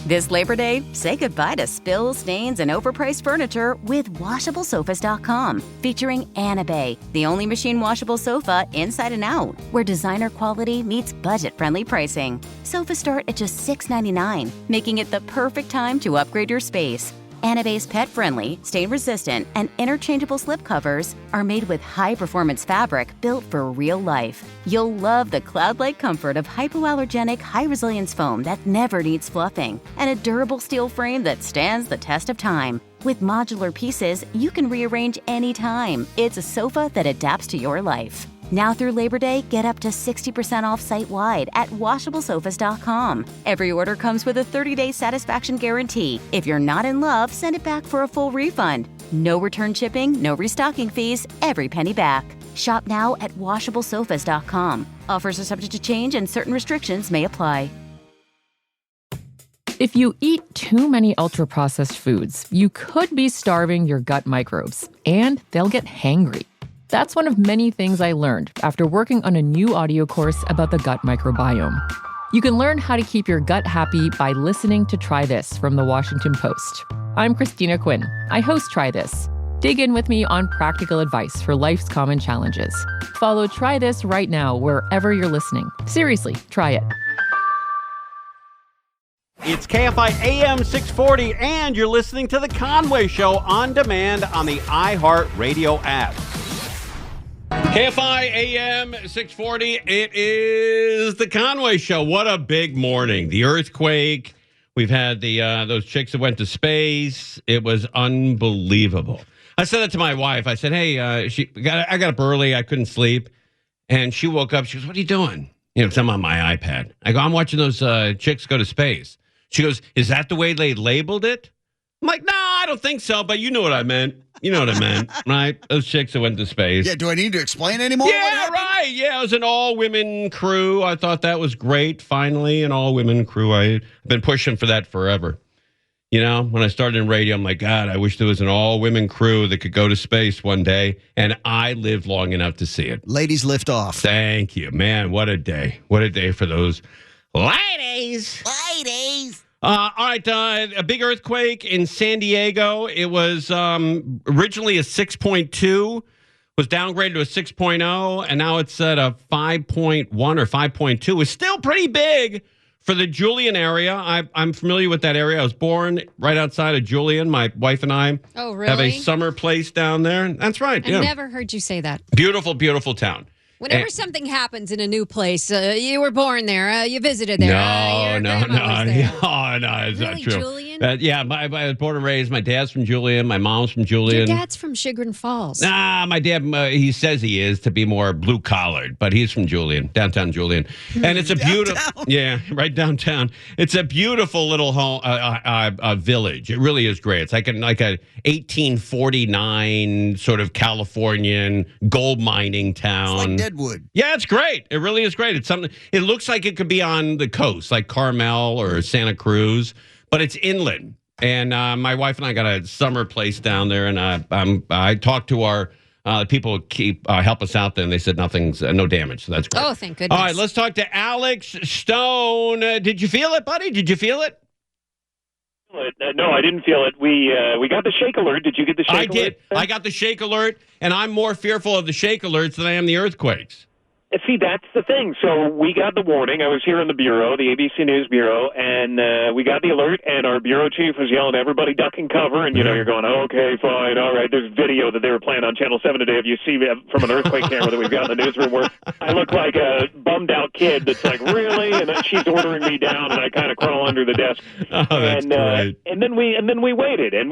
This Labor Day, say goodbye to spills, stains, and overpriced furniture with WashableSofas.com, featuring Anabay, the only machine washable sofa inside and out, where designer quality meets budget-friendly pricing. Sofas start at just $6.99, making it the perfect time to upgrade your space. Anabay's pet-friendly, stain-resistant, and interchangeable slipcovers are made with high-performance fabric built for real life. You'll love the cloud-like comfort of hypoallergenic, high-resilience foam that never needs fluffing, and a durable steel frame that stands the test of time. With modular pieces, you can rearrange anytime. It's a sofa that adapts to your life. Now through Labor Day, get up to 60% off site-wide at WashableSofas.com. Every order comes with a 30-day satisfaction guarantee. If you're not in love, send it back for a full refund. No return shipping, no restocking fees, every penny back. Shop now at WashableSofas.com. Offers are subject to change and certain restrictions may apply. If you eat too many ultra-processed foods, you could be starving your gut microbes, and they'll get hangry. That's one of many things I learned after working on a new audio course about the gut microbiome. You can learn how to keep your gut happy by listening to Try This from the Washington Post. I'm Christina Quinn. I host Try This. Dig in with me on practical advice for life's common challenges. Follow Try This right now wherever you're listening. Seriously, try it. It's KFI AM 640, and you're listening to The Conway Show on demand on the iHeartRadio app. KFI AM 640, it is The Conway Show. What a big morning. The earthquake. We've had those chicks that went to space. It was unbelievable. I said that to my wife. I said, hey, I got up early. I couldn't sleep. And she woke up. She goes, what are you doing? Because I'm on my iPad. I go, I'm watching those chicks go to space. She goes, is that the way they labeled it? I'm like, no, I don't think so, but you know what I meant. You know what I meant, right? Those chicks that went to space. Yeah, do I need to explain anymore? Yeah, right. Yeah, it was an all-women crew. I thought that was great, finally, an all-women crew. I've been pushing for that forever. You know, when I started in radio, I'm like, God, I wish there was an all-women crew that could go to space one day, and I lived long enough to see it. Ladies lift off. Thank you. Man, what a day. What a day for those ladies. All right, a big earthquake in San Diego. It was originally a 6.2, was downgraded to a 6.0, and now it's at a 5.1 or 5.2. It's still pretty big for the Julian area. I'm familiar with that area. I was born right outside of Julian. My wife and I have a summer place down there. That's right. I never heard you say that. Beautiful, beautiful town. Whenever something happens in a new place, you were born there, you visited there. No, it's really, not true. Julian? I was born and raised. My dad's from Julian. My mom's from Julian. Your dad's from Chagrin Falls. Nah, my dad, he says he is to be more blue-collared, but he's from Julian, downtown Julian. And it's a beautiful, right downtown. It's a beautiful little home, village. It really is great. It's like a 1849 sort of Californian gold mining town. It's like Deadwood. Yeah, it's great. It really is great. It's something. It looks like it could be on the coast, like Carmel or Santa Cruz, but it's inland. And my wife and I got a summer place down there, and I talked to our people who help us out there, and they said no damage. So that's great. Oh, thank goodness. All right, let's talk to Alex Stone. Did you feel it, buddy? Did you feel it? No, I didn't feel it. We got the shake alert. Did you get the shake alert? I did. I got the shake alert, and I'm more fearful of the shake alerts than I am the earthquakes. See, that's the thing. So we got the warning. I was here in the bureau, the ABC News Bureau, and we got the alert, and our bureau chief was yelling, everybody duck and cover, and, you're going, okay, fine, all right. There's video that they were playing on Channel 7 today. If you see from an earthquake camera that we've got in the newsroom where I look like a bummed-out kid that's like, really? And then she's ordering me down, and I kind of crawl under the desk. Oh, that's great. And then we waited, and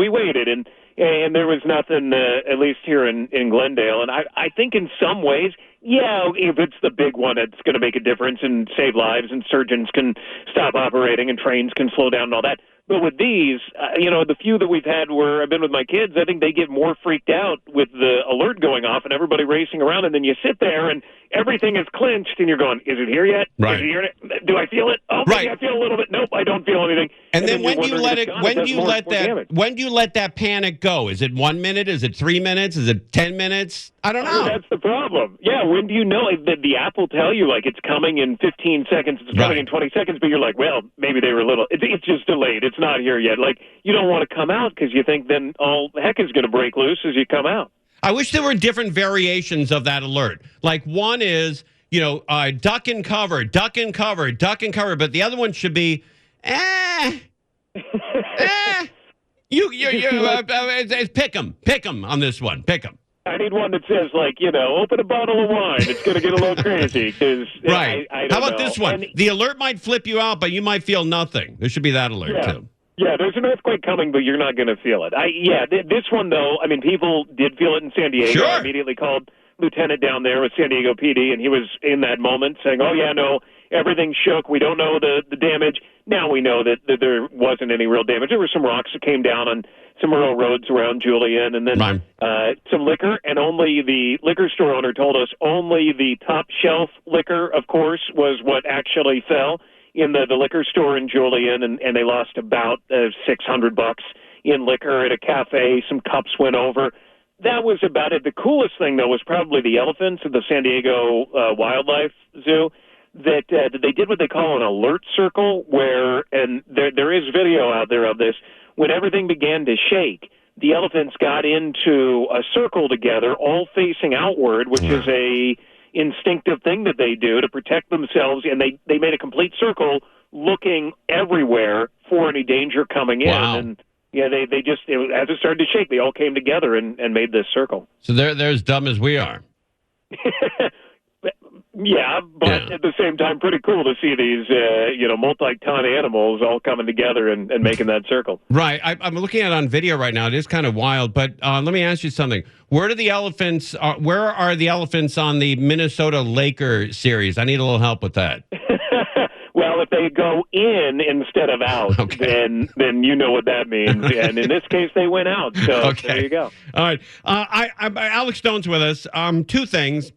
there was nothing, at least here in Glendale. And I think in some ways, yeah, if it's the big one, it's going to make a difference and save lives, and surgeons can stop operating and trains can slow down and all that. But with these, the few that we've had where I've been with my kids, I think they get more freaked out with the alert going off and everybody racing around. And then you sit there and everything is clinched, and you're going, is it here yet? Right. Is it here yet? Do I feel it? Oh, maybe Right. I feel a little bit. Nope, I don't feel anything. And then you're when do you wondering let if it? it's gone, When does do you more- let more that? damage. When do you let that panic go? Is it 1 minute? Is it 3 minutes? Is it 10 minutes? I don't know. That's the problem. Yeah, when do you know? The app will tell you, like, it's coming in 15 seconds, it's coming Right. in 20 seconds, but you're like, well, maybe they were a little, it's just delayed. It's not here yet. Like, you don't want to come out because you think then all heck is going to break loose as you come out. I wish there were different variations of that alert. Like one is, duck and cover, duck and cover, duck and cover, but the other one should be, pick 'em on this one, pick 'em. I need one that says, like, open a bottle of wine. It's going to get a little crazy. Cause Right. I don't How about know. this one? And- The alert might flip you out, but you might feel nothing. There should be that alert, Yeah. too. Yeah, there's an earthquake coming, but you're not going to feel it. This one, though, I mean, people did feel it in San Diego. Sure. I immediately called Lieutenant down there with San Diego PD, and he was in that moment saying, oh, yeah, no, everything shook. We don't know the damage. Now we know that there wasn't any real damage. There were some rocks that came down on some rural roads around Julian, and then some liquor, and only the liquor store owner told us only the top shelf liquor, of course, was what actually fell in the liquor store in Julian, and they lost about $600 in liquor at a cafe. Some cups went over. That was about it. The coolest thing, though, was probably the elephants at the San Diego Wildlife Zoo. That they did what they call an alert circle, where, and there is video out there of this, when everything began to shake, the elephants got into a circle together, all facing outward, which is a instinctive thing that they do to protect themselves, and they made a complete circle looking everywhere for any danger coming in. Wow. And yeah, they just, as it started to shake, they all came together and made this circle. So they're as dumb as we are. Yeah, but at the same time, pretty cool to see these, multi-ton animals all coming together and making that circle. Right. I'm looking at it on video right now. It is kind of wild. But let me ask you something. Where are the elephants on the Minnesota Laker series? I need a little help with that. Well, if they go in instead of out, then you know what that means. And in this case, they went out. So there you go. All right. Alex Stone's with us. Two things.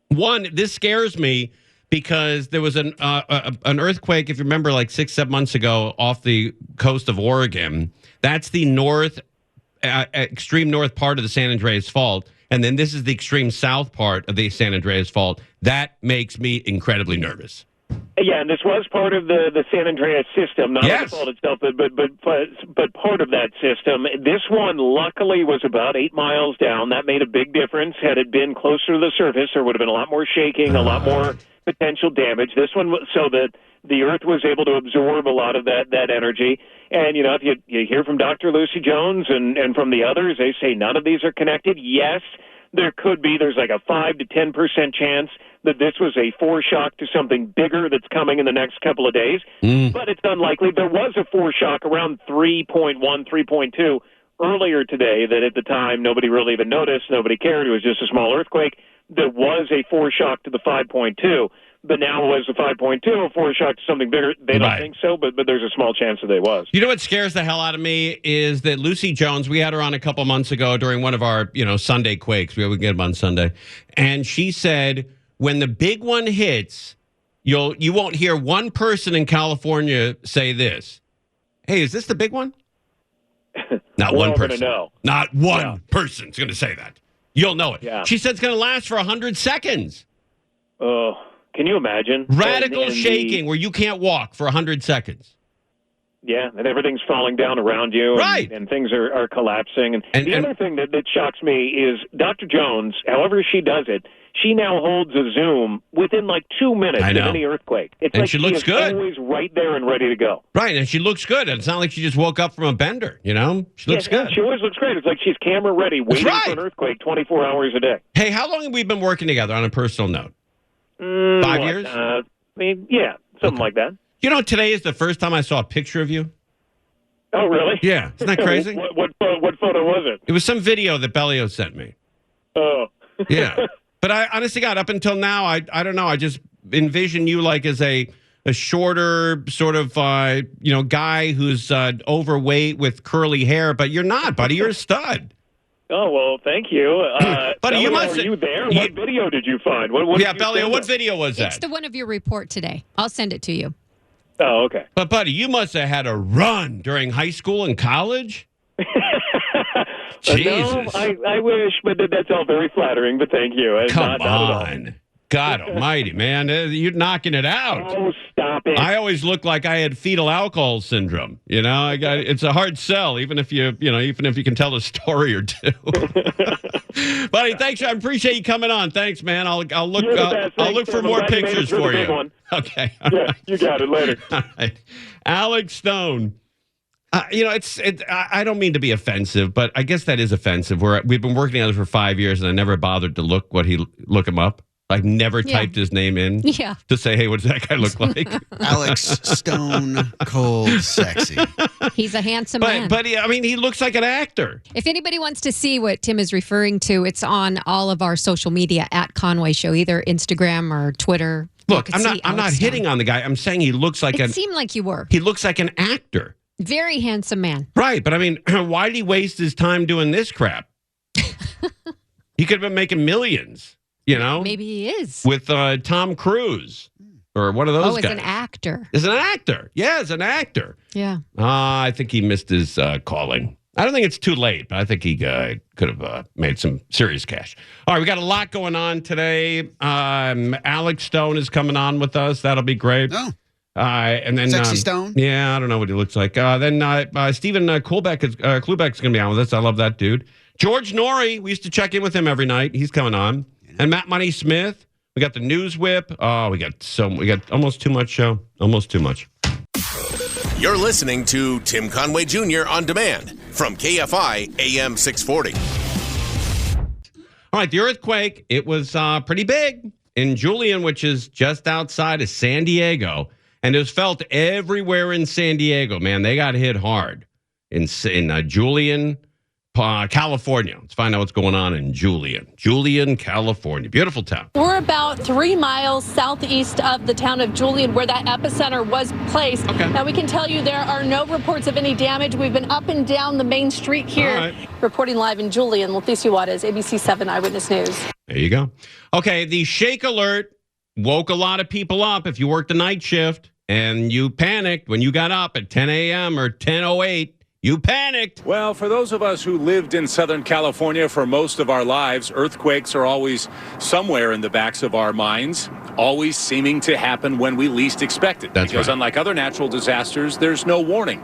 One, this scares me because there was an earthquake, if you remember, like 6-7 months ago off the coast of Oregon. That's the extreme north part of the San Andreas Fault. And then this is the extreme south part of the San Andreas Fault. That makes me incredibly nervous. Yeah, and this was part of the San Andreas system, not the fault itself, but part of that system. This one, luckily, was about 8 miles down. That made a big difference. Had it been closer to the surface, there would have been a lot more shaking, a lot more potential damage. This one, so that the Earth was able to absorb a lot of that energy. And, if you hear from Dr. Lucy Jones and from the others, they say none of these are connected. Yes, there could be. There's like a 5 to 10% chance that this was a foreshock to something bigger that's coming in the next couple of days. But it's unlikely. There was a foreshock around 3.1, 3.2 earlier today that at the time nobody really even noticed. Nobody cared. It was just a small earthquake. There was a foreshock to the 5.2. But now was the 5.2 a foreshock to something bigger? They don't think so, but there's a small chance that it was. You know what scares the hell out of me is that Lucy Jones, we had her on a couple months ago during one of our, Sunday quakes. We get them on Sunday. And she said, when the big one hits, you won't hear one person in California say this. Hey, is this the big one? Not one person. Know. Not one person's going to say that. You'll know it. Yeah. She said it's going to last for 100 seconds. Oh, can you imagine? Radical shaking where you can't walk for 100 seconds. Yeah, and everything's falling down around you, and things are collapsing. And the other thing that shocks me is Dr. Jones, however she does it, she now holds a Zoom within like 2 minutes of any earthquake. It's and like she looks good. Always right there and ready to go. Right, and she looks good. It's not like she just woke up from a bender, She looks good. She always looks great. It's like she's camera ready, waiting for an earthquake 24 hours a day. Hey, how long have we been working together on a personal note? 5 years? Something like that. Today is the first time I saw a picture of you. Oh, really? Yeah. Isn't that crazy? What photo was it? It was some video that Bellio sent me. Oh. Yeah. But I honestly, God, up until now, I don't know. I just envision you like as a shorter sort of, guy who's overweight with curly hair. But you're not, buddy. You're a stud. Oh, well, thank you. Buddy, you must. Were you there? What video did you find? What Yeah, did you Belly, send what us? video was It's that? the one of your report today. I'll send it to you. Oh, okay. But, buddy, you must have had a run during high school and college. Jesus. No, I wish, but that's all very flattering, but thank you. Come Not at all. on. God almighty, man. You're knocking it out. Oh, stop it. I always look like I had fetal alcohol syndrome. You know, it's a hard sell, even if you can tell a story or two. Buddy, thanks. I appreciate you coming on. Thanks, man. I'll look You're the best. I'll look Thanks, for Tim. more I'm glad you made pictures it through for the big you. one. Okay. Yeah, you got it. Later. All right. Alex Stone. I don't mean to be offensive, but I guess that is offensive. We've been working together for 5 years, and I never bothered to look him up. I've never typed his name in to say, hey, what does that guy look like? Alex Stone, cold, sexy. He's a handsome man. But he looks like an actor. If anybody wants to see what Tim is referring to, it's on all of our social media at Conway Show, either Instagram or Twitter. Look, I'm not hitting on the guy. I'm saying he looks like It seemed like you were. he looks like an actor. Very handsome man. Right, but why did he waste his time doing this crap? He could have been making millions, Maybe he is. with Tom Cruise or one of those guys. As an actor. As an actor. Yeah, as an actor. Yeah. I think he missed his calling. I don't think it's too late, but I think he could have made some serious cash. All right, we got a lot going on today. Alex Stone is coming on with us. That'll be great. Oh. And then Sexy Stone? Yeah, I don't know what he looks like. Then Stephen Cloobeck's going to be on with us. I love that dude. George Norrie, we used to check in with him every night. He's coming on. And Matt Money Smith. We got the News Whip. Oh, we got almost too much show. Almost too much. You're listening to Tim Conway Jr. on demand from KFI AM 640. All right, the earthquake, it was pretty big in Julian, which is just outside of San Diego. And it was felt everywhere in San Diego, man. They got hit hard in Julian, California. Let's find out what's going on in Julian, California. Beautiful town. We're about 3 miles southeast of the town of Julian, where that epicenter was placed. Okay. Now, we can tell you there are no reports of any damage. We've been up and down the main street here. All right. Reporting live in Julian, Leticia Juarez, ABC 7 Eyewitness News. There you go. Okay, the shake alert woke a lot of people up if you worked the night shift and you panicked when you got up at 10 a.m. or 10:08. You panicked. Well, for those of us who lived in Southern California for most of our lives, earthquakes are always somewhere in the backs of our minds, always seeming to happen when we least expect it. That's because right. Unlike other natural disasters, there's no warning.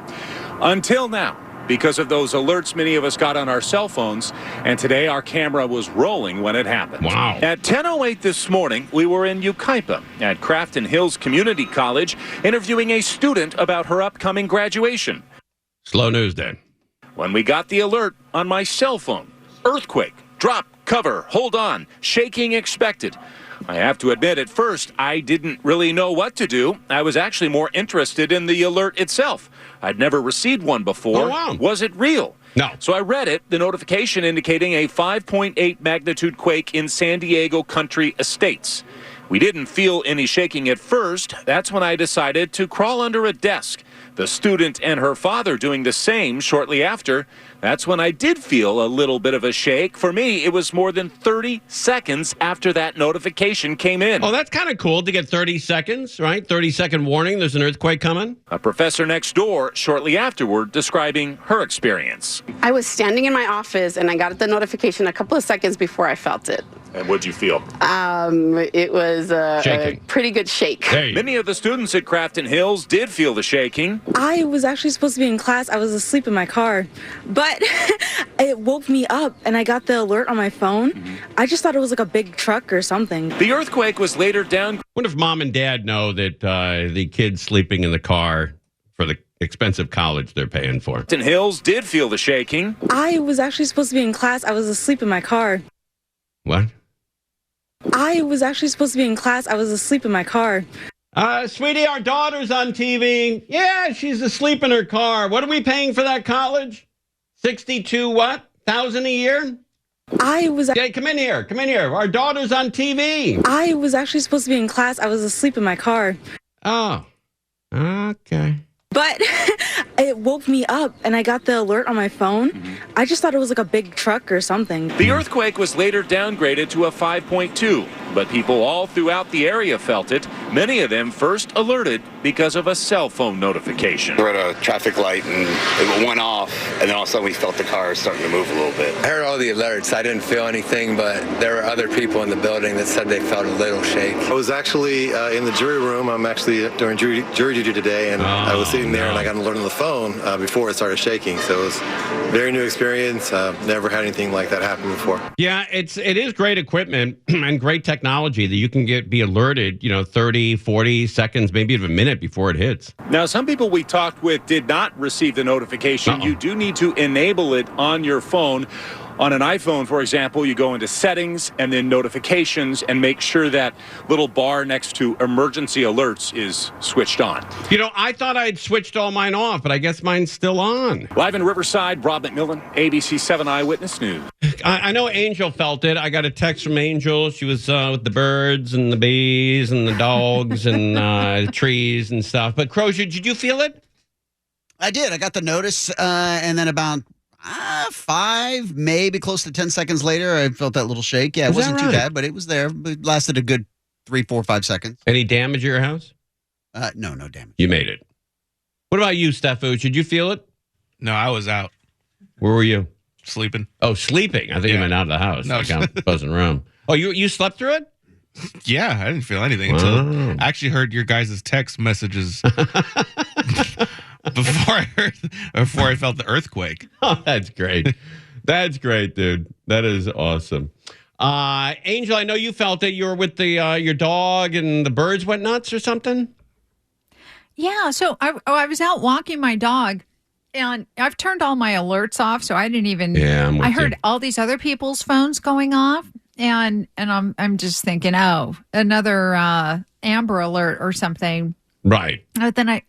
Until now, because of those alerts many of us got on our cell phones, and today our camera was rolling when it happened. Wow. At 10:08 this morning, we were in Yucaipa at Crafton Hills Community College interviewing a student about her upcoming graduation. Slow news then. When we got the alert on my cell phone, earthquake, drop, cover, hold on, shaking expected. I have to admit, at first, I didn't really know what to do. I was actually more interested in the alert itself. I'd never received one before. Oh, wow. Was it real? No. So I read it, the notification indicating a 5.8 magnitude quake in San Diego Country Estates. We didn't feel any shaking at first. That's when I decided to crawl under a desk. The student and her father doing the same shortly after. That's when I did feel a little bit of a shake. For me, it was more than 30 seconds after that notification came in. Oh, that's kind of cool to get 30 seconds, right? 30-second warning, there's an earthquake coming. A professor next door shortly afterward describing her experience. I was standing in my office and I got the notification a couple of seconds before I felt it. And what'd you feel? It was a Shaking. pretty good shake. There you go. Many of the students at Crafton Hills did feel the shaking. I was actually supposed to be in class. I was asleep in my car, but it woke me up and I got the alert on my phone. I just thought it was like a big truck or something. The earthquake was later down. What if mom and dad know that the kid's sleeping in the car for the expensive college they're paying for? Crafton Hills did feel the shaking. I was actually supposed to be in class. I was asleep in my car. What? I was actually supposed to be in class. I was asleep in my car. Sweetie, our daughter's on TV. Yeah, she's asleep in her car. What are we paying for that college? 62 what? $1,000 a year? I was Hey, come in here. Come in here. Our daughter's on TV. I was actually supposed to be in class. I was asleep in my car. Oh, okay. But it woke me up, and I got the alert on my phone. I just thought it was like a big truck or something. The earthquake was later downgraded to a 5.2, but people all throughout the area felt it. Many of them first alerted because of a cell phone notification. We're at a traffic light and it went off, and then all of a sudden we felt the car starting to move a little bit. I heard all the alerts. I didn't feel anything, but there were other people in the building that said they felt a little shake. I was actually in the jury room. I'm actually doing jury duty today, and I was sitting there and I got an alert on the phone before it started shaking. So it was a very new experience. Never had anything like that happen before. Yeah, it is great equipment and great technology that you can be alerted, 30, 40 seconds, maybe even a minute before it hits. Now, some people we talked with did not receive the notification. You do need to enable it on your phone. On an iPhone, for example, you go into settings and then notifications and make sure that little bar next to emergency alerts is switched on. I thought I'd switched all mine off, but I guess mine's still on. Live in Riverside, Rob McMillan, ABC 7 Eyewitness News. I know Angel felt it. I got a text from Angel. She was with the birds and the bees and the dogs and the trees and stuff. But Crozier, did you feel it? I did. I got the notice, and then about 5, maybe close to 10 seconds later, I felt that little shake. Yeah, it wasn't too bad, but it was there. It lasted a good 3, 4, 5 seconds. Any damage at your house? No damage. You made it. What about you, Steffu? Did you feel it? No, I was out. Where were you? Sleeping. Oh, sleeping. I think you meant out of the house. No. Like I'm buzzing around. Oh, you slept through it? Yeah, I didn't feel anything until I actually heard your guys' text messages before I felt the earthquake. Oh, that's great. That's great, dude. That is awesome. Angel, I know you felt it. You were with your dog and the birds went nuts or something? Yeah, so I was out walking my dog, and I've turned all my alerts off, so I didn't even. Yeah, I heard all these other people's phones going off, and I'm just thinking, oh, another Amber Alert or something. Right. But then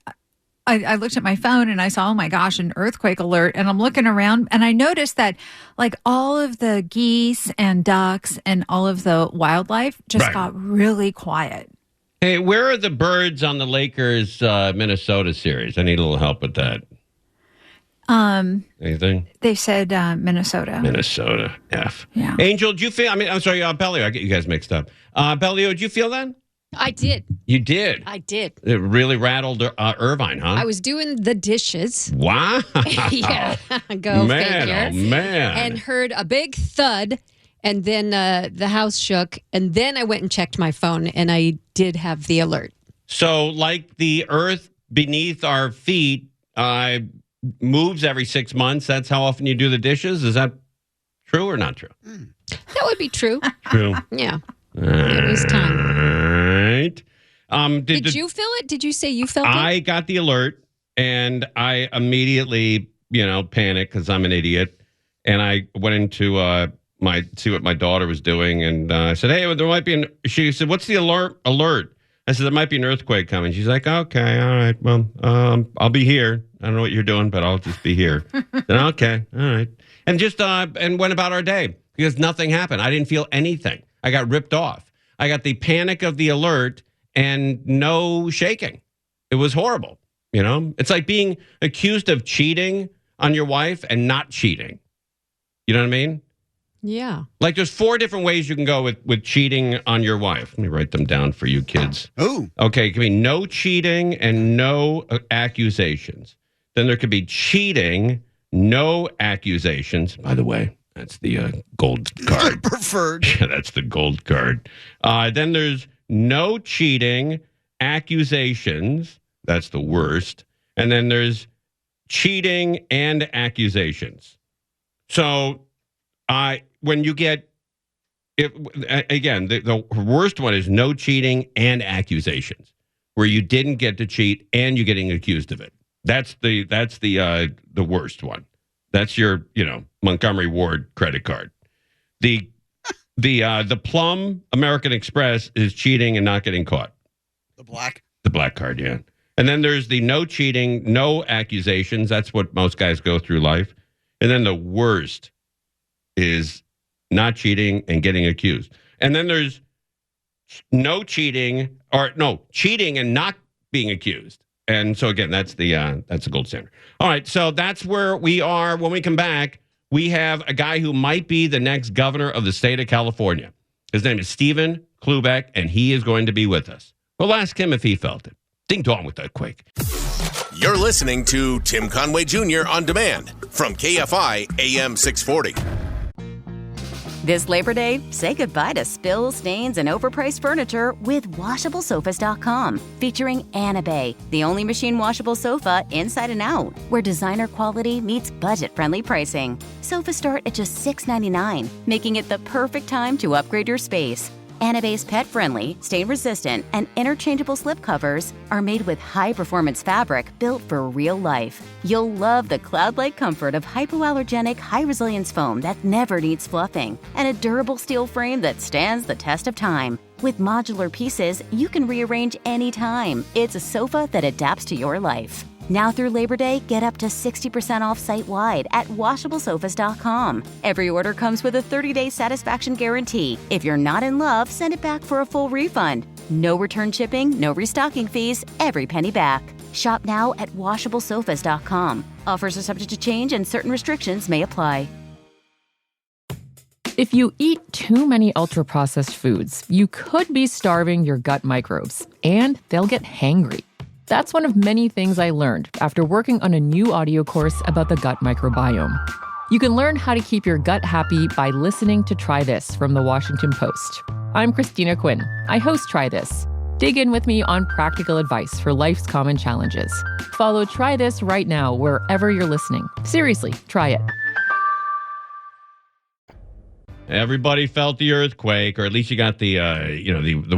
I looked at my phone and I saw, oh my gosh, an earthquake alert, and I'm looking around and I noticed that like all of the geese and ducks and all of the wildlife just got really quiet. Hey, where are the birds on the Lakers Minnesota series? I need a little help with that. Anything? They said Minnesota. Minnesota. F. Yeah. Angel, do you feel? I'm sorry, Bellio. I get you guys mixed up. Bellio, did you feel that? I did. You did. I did. It really rattled Irvine, huh? I was doing the dishes. Wow. Yeah. Go man, figure. Oh man. And heard a big thud. And then the house shook. And then I went and checked my phone, and I did have the alert. So, like the earth beneath our feet moves every 6 months. That's how often you do the dishes. Is that true or not true? That would be true. True. Yeah. It was time. All right. Did you feel it? Did you say you felt it? I got the alert, and I immediately, panicked because I'm an idiot. And I went into see what my daughter was doing, and I said, "Hey, there might be She said, "What's the alert?" I said, "There might be an earthquake coming." She's like, "Okay, all right. Well, I'll be here. I don't know what you're doing, but I'll just be here." Okay, all right. And just and went about our day because nothing happened. I didn't feel anything. I got ripped off. I got the panic of the alert and no shaking. It was horrible. It's like being accused of cheating on your wife and not cheating. You know what I mean? Yeah. Like there's 4 different ways you can go with cheating on your wife. Let me write them down for you kids. Oh. Okay, it can be no cheating and no accusations. Then there could be cheating, no accusations. By the way, that's the gold card. Preferred. Yeah, that's the gold card. Then there's no cheating, accusations. That's the worst. And then there's cheating and accusations. So when you get, the worst one is no cheating and accusations, where you didn't get to cheat and you're getting accused of it. That's the worst one. That's your, Montgomery Ward credit card. The Plum American Express is cheating and not getting caught. The black card, yeah. And then there's the no cheating, no accusations. That's what most guys go through life. And then the worst is not cheating and getting accused. And then there's cheating and not being accused. And so again, that's the gold standard. All right, so that's where we are. When we come back, we have a guy who might be the next governor of the state of California. His name is Stephen Cloobeck, and he is going to be with us. We'll ask him if he felt it. Ding dong with that quake. You're listening to Tim Conway Jr. On Demand from KFI AM 640. This Labor Day, say goodbye to spills, stains, and overpriced furniture with WashableSofas.com. Featuring Anna Bay, the only machine washable sofa inside and out, where designer quality meets budget-friendly pricing. Sofas start at just $6.99, making it the perfect time to upgrade your space. Anna Bay's pet-friendly, stain-resistant, and interchangeable slip covers are made with high-performance fabric built for real life. You'll love the cloud-like comfort of hypoallergenic, high-resilience foam that never needs fluffing, and a durable steel frame that stands the test of time. With modular pieces, you can rearrange anytime. It's a sofa that adapts to your life. Now through Labor Day, get up to 60% off site-wide at WashableSofas.com. Every order comes with a 30-day satisfaction guarantee. If you're not in love, send it back for a full refund. No return shipping, no restocking fees, every penny back. Shop now at WashableSofas.com. Offers are subject to change and certain restrictions may apply. If you eat too many ultra-processed foods, you could be starving your gut microbes, and they'll get hangry. That's one of many things I learned after working on a new audio course about the gut microbiome. You can learn how to keep your gut happy by listening to Try This from the Washington Post. I'm Christina Quinn. I host Try This. Dig in with me on practical advice for life's common challenges. Follow Try This right now wherever you're listening. Seriously, try it. Everybody felt the earthquake, or at least you got the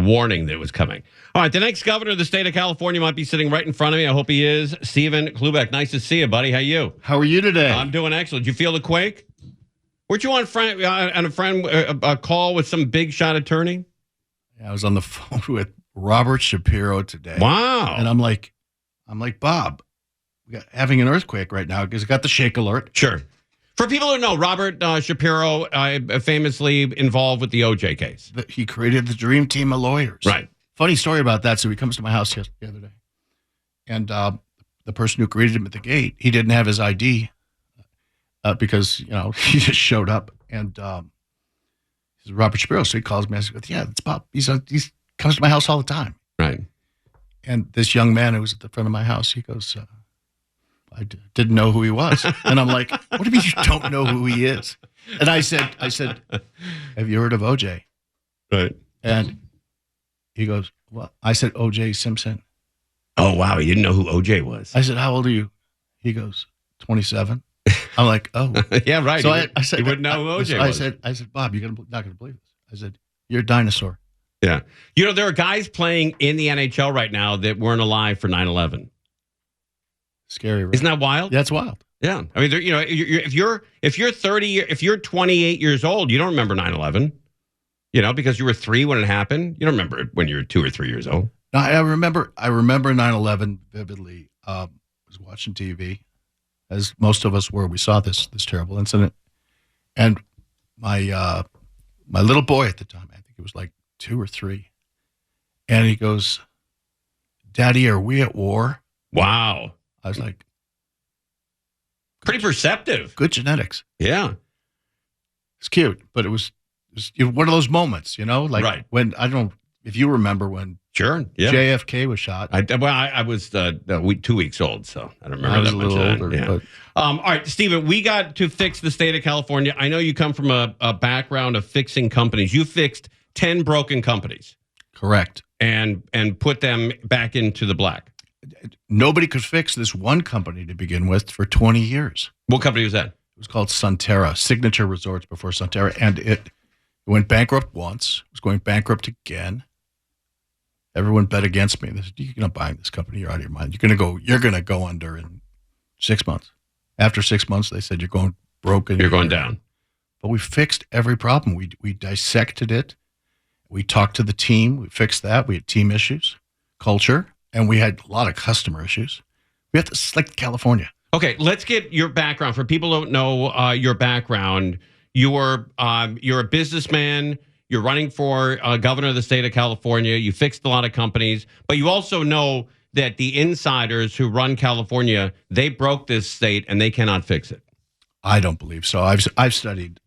warning that was coming. All right, the next governor of the state of California might be sitting right in front of me. I hope he is. Stephen Cloobeck. Nice to see you, buddy. How you? How are you today? I'm doing excellent. Did you feel the quake? Weren't you on a call with some big shot attorney? Yeah, I was on the phone with Robert Shapiro today. Wow. And I'm like, Bob, we got having an earthquake right now because it got the shake alert. Sure. For people who know, Robert Shapiro famously involved with the OJ case. He created the dream team of lawyers. Right. Funny story about that. So he comes to my house the other day, and the person who greeted him at the gate, he didn't have his ID because he just showed up. And he's Robert Shapiro, so he calls me. I said, "Yeah, it's Bob. He comes to my house all the time." Right. And this young man who was at the front of my house, he goes, "I didn't know who he was." And I'm like, "What do you mean you don't know who he is?" And I said, "Have you heard of OJ?" Right. And he goes, "Well," I said, "OJ Simpson." Oh, wow. He didn't know who OJ was. I said, "How old are you?" He goes, 27. I'm like, "Oh." Yeah, right. So I said, he wouldn't know who OJ was. I said, "Bob, you're not going to believe this." I said, "You're a dinosaur." Yeah. There are guys playing in the NHL right now that weren't alive for 9/11. Scary, right? Isn't that wild? That's wild. Yeah. I mean, if you're 30, if you're 28 years old, you don't remember 9/11. Because you were 3 when it happened. You don't remember it when you were 2 or 3 years old. No, I remember 9/11 vividly. I was watching TV, as most of us were. We saw this terrible incident, and my little boy at the time, I think it was like 2 or 3, and he goes, "Daddy, are we at war?" Wow. I was like, pretty perceptive. Good genetics. Yeah. It's cute, but it was one of those moments, like right. When, I don't know if you remember when sure, yeah. JFK was shot. I was 2 weeks old, so I don't remember I was that a much little of that. older. Yeah. But, all right, Stephen, we got to fix the state of California. I know you come from a background of fixing companies. You fixed 10 broken companies. Correct. And put them back into the black. Nobody could fix this one company to begin with for 20 years. What company was that? It was called Sunterra, Signature Resorts before Sunterra, and it went bankrupt once. It was going bankrupt again. Everyone bet against me. They said, "You're not buying this company. You're out of your mind. You're gonna go under in 6 months." After 6 months, they said, "You're going broken. You're going down." But we fixed every problem. We dissected it. We talked to the team. We fixed that. We had team issues, culture. And we had a lot of customer issues. We have to select California. Okay, let's get your background. For people who don't know your background, you're a businessman. You're running for governor of the state of California. You fixed a lot of companies, but you also know that the insiders who run California, they broke this state and they cannot fix it? I don't believe so. I've studied.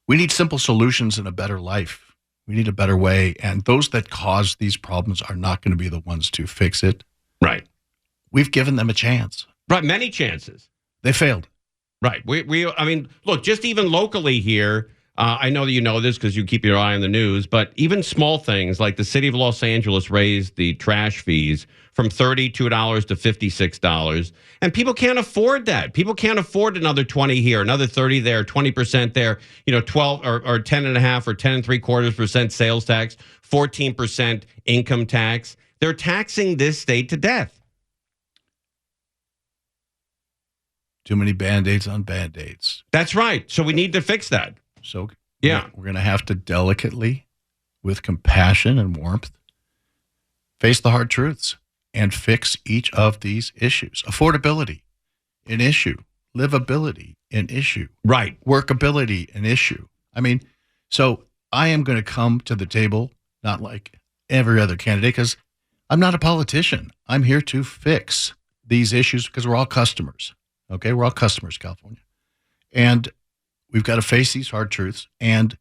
We need simple solutions and a better life. We need a better way. And those that cause these problems are not going to be the ones to fix it. Right. We've given them a chance. Right. Many chances. They failed. Right. I mean, look, just even locally here, I know that you know this because you keep your eye on the news, but even small things like the city of Los Angeles raised the trash fees from $32 to $56. And people can't afford that. People can't afford another 20 here, another 30 there, 20% there, 12 or 10.5 or 10.75% sales tax, 14% income tax. They're taxing this state to death. Too many Band-Aids on Band-Aids. That's right. So we need to fix that. So yeah, we're going to have to delicately, with compassion and warmth, face the hard truths and fix each of these issues. Affordability, an issue. Livability, an issue. Right. Workability, an issue. I mean, so I am going to come to the table, not like every other candidate, because I'm not a politician. I'm here to fix these issues because we're all customers. Okay, we're all customers, California. And we've got to face these hard truths and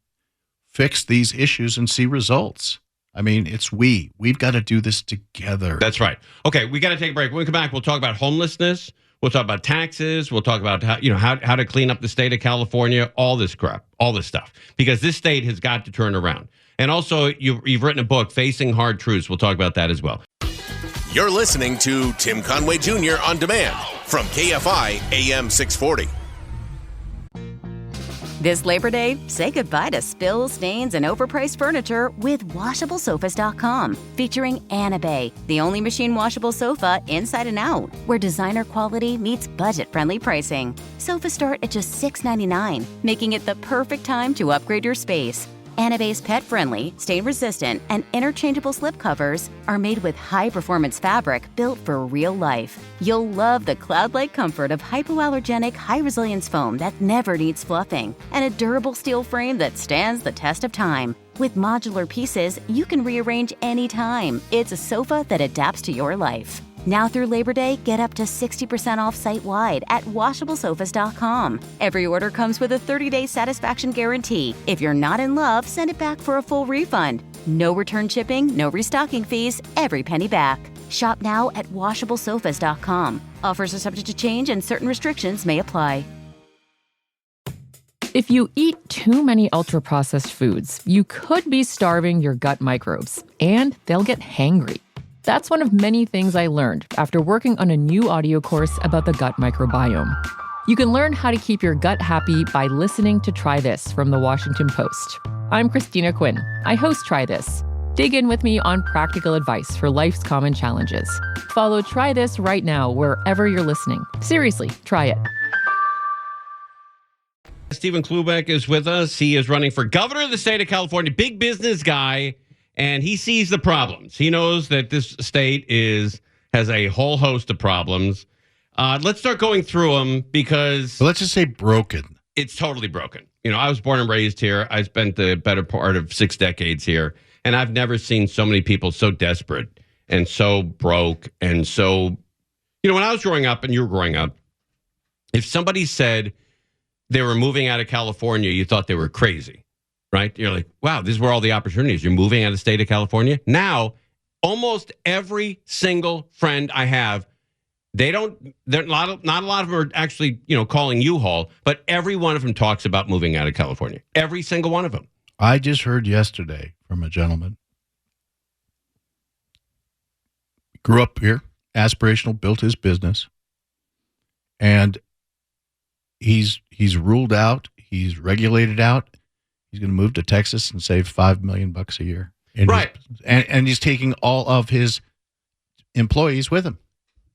fix these issues and see results. I mean, we've got to do this together. That's right. Okay, we got to take a break. When we come back, we'll talk about homelessness. We'll talk about taxes. We'll talk about how to clean up the state of California, all this crap, all this stuff, because this state has got to turn around. And also, you've written a book, Facing Hard Truths. We'll talk about that as well. You're listening to Tim Conway Jr. on demand from KFI AM 640. This Labor Day, say goodbye to spills, stains, and overpriced furniture with WashableSofas.com. Featuring Anabay, the only machine washable sofa inside and out, where designer quality meets budget-friendly pricing. Sofas start at just $6.99, making it the perfect time to upgrade your space. Anabay's pet-friendly, stain-resistant, and interchangeable slipcovers are made with high-performance fabric built for real life. You'll love the cloud-like comfort of hypoallergenic, high-resilience foam that never needs fluffing, and a durable steel frame that stands the test of time. With modular pieces, you can rearrange anytime. It's a sofa that adapts to your life. Now through Labor Day, get up to 60% off site-wide at WashableSofas.com. Every order comes with a 30-day satisfaction guarantee. If you're not in love, send it back for a full refund. No return shipping, no restocking fees, every penny back. Shop now at WashableSofas.com. Offers are subject to change and certain restrictions may apply. If you eat too many ultra-processed foods, you could be starving your gut microbes, and they'll get hangry. That's one of many things I learned after working on a new audio course about the gut microbiome. You can learn how to keep your gut happy by listening to Try This from the Washington Post. I'm Christina Quinn. I host Try This. Dig in with me on practical advice for life's common challenges. Follow Try This right now wherever you're listening. Seriously, try it. Stephen Cloobeck is with us. He is running for governor of the state of California, big business guy. And he sees the problems. He knows that this state has a whole host of problems. Let's start going through them because... Let's just say broken. It's totally broken. I was born and raised here. I spent the better part of 6 decades here. And I've never seen so many people so desperate and so broke. And so, when I was growing up and you were growing up, if somebody said they were moving out of California, you thought they were crazy. Right? You're like, wow, this is where all the opportunities. You're moving out of the state of California. Now, almost every single friend I have, not a lot of them are actually, calling U-Haul, but every one of them talks about moving out of California. Every single one of them. I just heard yesterday from a gentleman. Grew up here, aspirational, built his business, and he's ruled out, he's regulated out. He's going to move to Texas and save $5 million a year. Right. And he's taking all of his employees with him.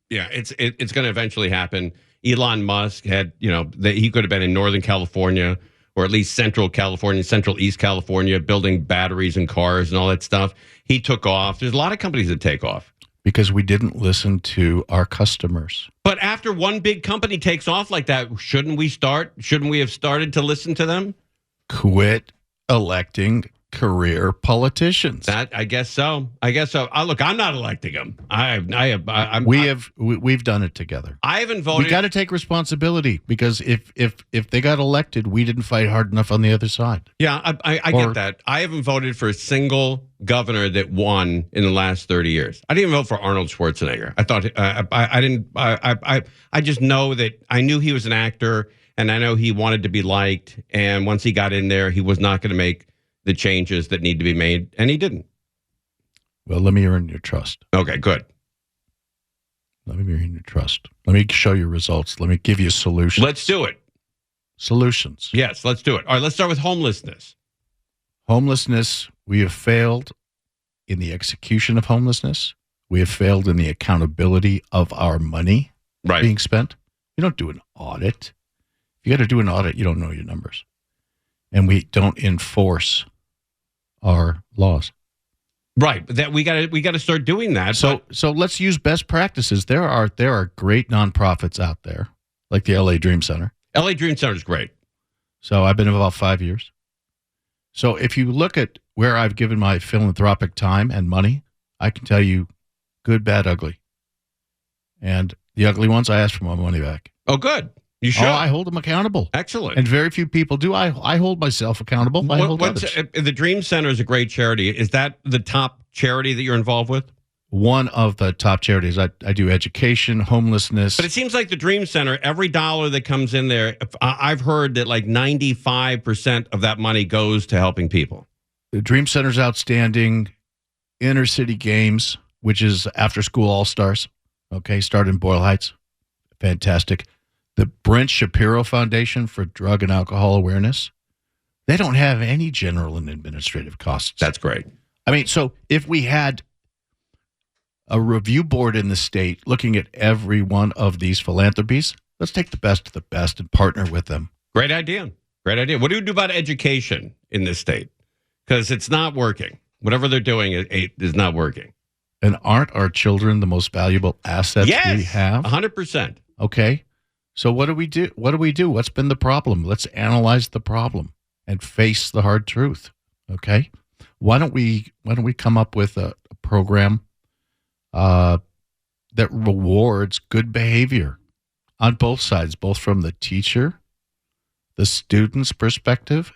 Yeah, it's going to eventually happen. Elon Musk had, he could have been in Northern California or at least Central California, Central East California, building batteries and cars and all that stuff. He took off. There's a lot of companies that take off. Because we didn't listen to our customers. But after one big company takes off like that, shouldn't we have started to listen to them? Quit electing career politicians. That I guess so. Look, I'm not electing them. We've done it together. I haven't voted. We got to take responsibility because if they got elected, we didn't fight hard enough on the other side. Yeah, I get that. I haven't voted for a single governor that won in the last 30 years. I didn't even vote for Arnold Schwarzenegger. I thought I didn't. I just know that I knew he was an actor, and I know he wanted to be liked. And once he got in there, he was not going to make the changes that need to be made, and he didn't. Well, let me earn your trust. Okay, good. Let me earn your trust. Let me show you results. Let me give you solutions. Let's do it. Solutions. Yes, let's do it. All right, let's start with homelessness. Homelessness, we have failed in the execution of homelessness. We have failed in the accountability of our money being spent. You don't do an audit. If you got to do an audit, you don't know your numbers. And we don't enforce our laws. Right, that we got to start doing that. So let's use best practices. There are great nonprofits out there, like the LA Dream Center. LA Dream Center is great. So I've been about 5 years. So if you look at where I've given my philanthropic time and money, I can tell you good, bad, ugly. And the ugly ones, I ask for my money back. Oh, good. You should. Oh, I hold them accountable. Excellent. And very few people do. I hold myself accountable. I hold others. The Dream Center is a great charity. Is that the top charity that you're involved with? One of the top charities. I do education, homelessness. But it seems like the Dream Center, every dollar that comes in there, I've heard that like 95% of that money goes to helping people. The Dream Center's outstanding. Inner City Games, which is after school all-stars. Okay, started in Boyle Heights. Fantastic. The Brent Shapiro Foundation for Drug and Alcohol Awareness, they don't have any general and administrative costs. That's great. I mean, so if we had a review board in the state looking at every one of these philanthropies, let's take the best of the best and partner with them. Great idea. Great idea. What do you do about education in this state? Because it's not working. Whatever they're doing is not working. And aren't our children the most valuable assets we have? 100%. Okay. So what do we do? What's been the problem? Let's analyze the problem and face the hard truth. Okay. Why don't we come up with a program that rewards good behavior on both sides, both from the teacher, the student's perspective,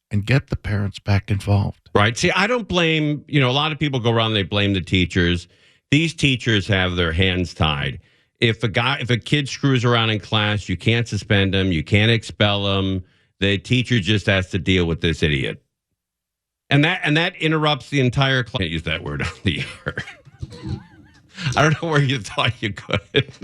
and get the parents back involved. Right. See, I don't blame, a lot of people go around and they blame the teachers. These teachers have their hands tied. If a kid screws around in class, you can't suspend him, you can't expel him. The teacher just has to deal with this idiot. And that interrupts the entire class. I can't use that word on the air. I don't know where you thought you could.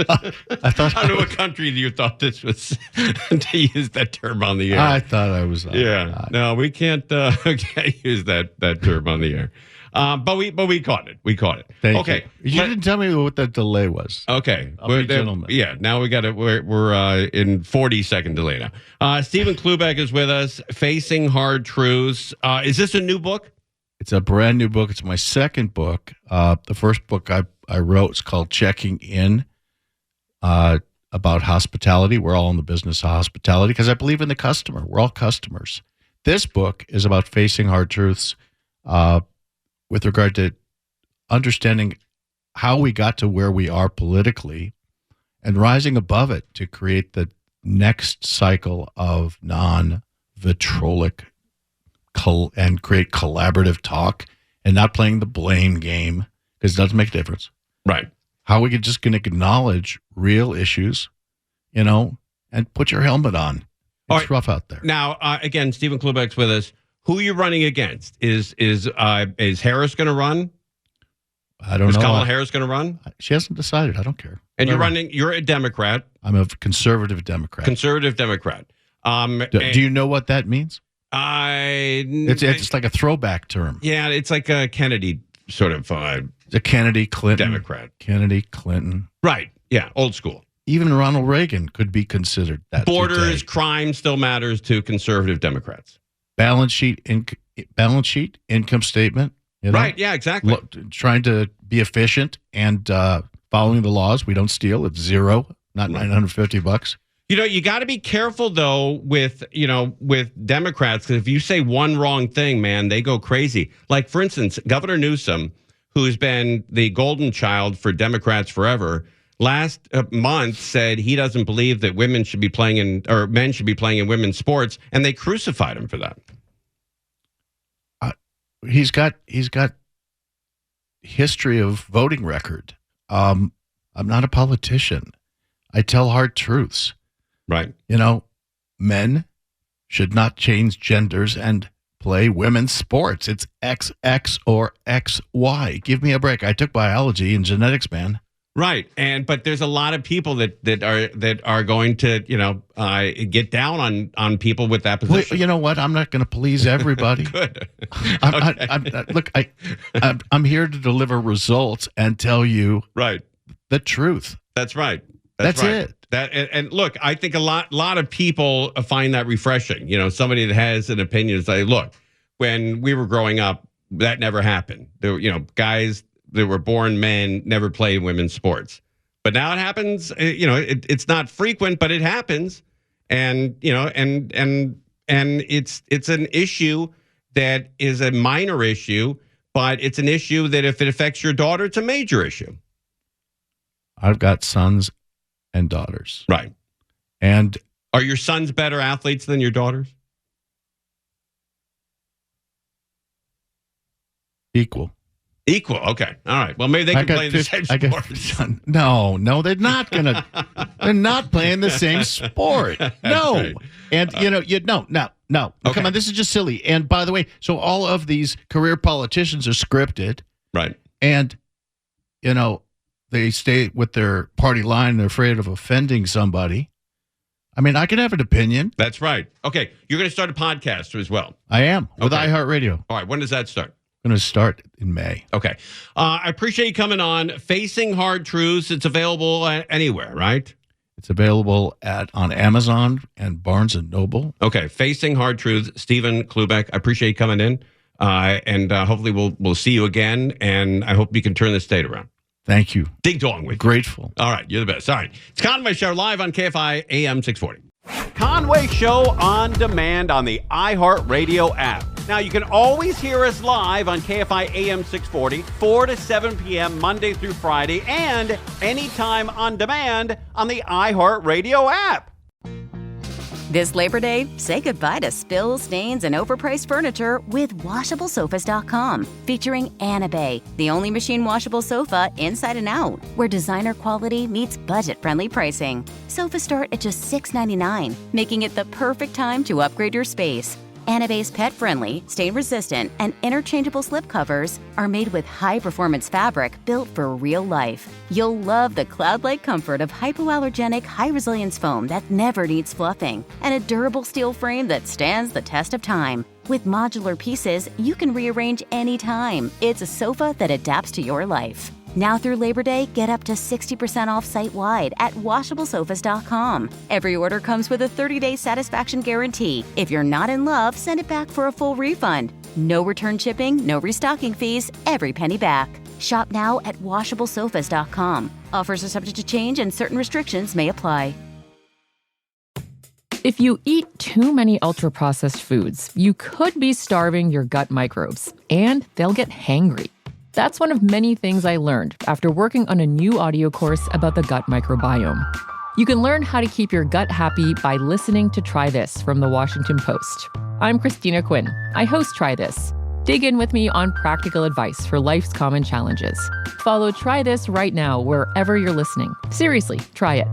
I don't know what country you thought this was to use that term on the air. I thought I was. No, we can't use that term on the air. But we caught it. We caught it. Okay. You didn't tell me what that delay was. Okay. I'll be gentlemen. Yeah. Now we got it. We're in 40-second delay now. Stephen Cloobeck is with us. Facing Hard Truths. Is this a new book? It's a brand new book. It's my second book. The first book I wrote is called Checking In, about hospitality. We're all in the business of hospitality because I believe in the customer. We're all customers. This book is about facing hard truths with regard to understanding how we got to where we are politically and rising above it to create the next cycle of non-vitriolic and create collaborative talk and not playing the blame game because it doesn't make a difference. Right. How we can just going to acknowledge real issues, and put your helmet on. It's rough out there. Now, again, Stephen Cloobeck's with us. Who are you running against? Is Harris going to run? I don't know. Is Kamala Harris going to run? She hasn't decided. I don't care. And you're a Democrat. I'm a conservative Democrat. Conservative Democrat. Do you know what that means? It's like a throwback term. Yeah, it's like a Kennedy sort of the Kennedy Clinton Democrat. Kennedy Clinton. Right. Yeah, old school. Even Ronald Reagan could be considered that. Borders, today. crime still matters to conservative Democrats. Balance sheet, income statement. Right. Yeah, exactly. Trying to be efficient and following the laws. We don't steal. It's zero, not $950. You got to be careful, though, with Democrats, because if you say one wrong thing, man, they go crazy. Like, for instance, Governor Newsom, who's been the golden child for Democrats forever, last month said he doesn't believe that men should be playing in women's sports, and they crucified him for that. He's got history of voting record. I'm not a politician. I tell hard truths. Right. Men should not change genders and play women's sports. It's XX or XY. Give me a break. I took biology and genetics, man. Right. But there's a lot of people that are going to, get down on people with that position. Well, you know what? I'm not going to please everybody. Good. I'm here to deliver results and tell you the truth. That's right. That's right. it. And look, I think a lot of people find that refreshing. Somebody that has an opinion is like, look, when we were growing up, that never happened. There were, guys that were born men never played women's sports. But now it happens. It's not frequent, but it happens. And it's an issue that is a minor issue, but it's an issue that if it affects your daughter, it's a major issue. I've got sons and daughters. Right. And are your sons better athletes than your daughters? Equal. Okay. All right. Well, maybe they can play the same sport. No, they're not gonna. They're not playing the same sport. No. Right. And no. Okay. Come on, this is just silly. And by the way, so all of these career politicians are scripted. Right. And they stay with their party line. They're afraid of offending somebody. I mean, I can have an opinion. That's right. Okay. You're going to start a podcast as well. I am with iHeartRadio. All right. When does that start? Going to start in May. Okay. I appreciate you coming on. Facing Hard Truths. It's available anywhere, right? It's available on Amazon and Barnes & Noble. Okay. Facing Hard Truths. Stephen Cloobeck. I appreciate you coming in. And hopefully we'll see you again. And I hope you can turn the state around. Thank you. Ding dong with you. Grateful. All right. You're the best. All right. It's Conway Show live on KFI AM 640. Conway Show on demand on the iHeartRadio app. Now, you can always hear us live on KFI AM 640, 4 to 7 p.m. Monday through Friday, and anytime on demand on the iHeartRadio app. This Labor Day, say goodbye to spills, stains, and overpriced furniture with WashableSofas.com. Featuring Anna Bay, the only machine washable sofa inside and out, where designer quality meets budget-friendly pricing. Sofas start at just $6.99, making it the perfect time to upgrade your space. Anna Bay's pet-friendly, stain-resistant, and interchangeable slipcovers are made with high-performance fabric built for real life. You'll love the cloud-like comfort of hypoallergenic, high-resilience foam that never needs fluffing, and a durable steel frame that stands the test of time. With modular pieces, you can rearrange anytime. It's a sofa that adapts to your life. Now through Labor Day, get up to 60% off site-wide at WashableSofas.com. Every order comes with a 30-day satisfaction guarantee. If you're not in love, send it back for a full refund. No return shipping, no restocking fees, every penny back. Shop now at WashableSofas.com. Offers are subject to change and certain restrictions may apply. If you eat too many ultra-processed foods, you could be starving your gut microbes, and they'll get hangry. That's one of many things I learned after working on a new audio course about the gut microbiome. You can learn how to keep your gut happy by listening to Try This from the Washington Post. I'm Christina Quinn. I host Try This. Dig in with me on practical advice for life's common challenges. Follow Try This right now wherever you're listening. Seriously, try it.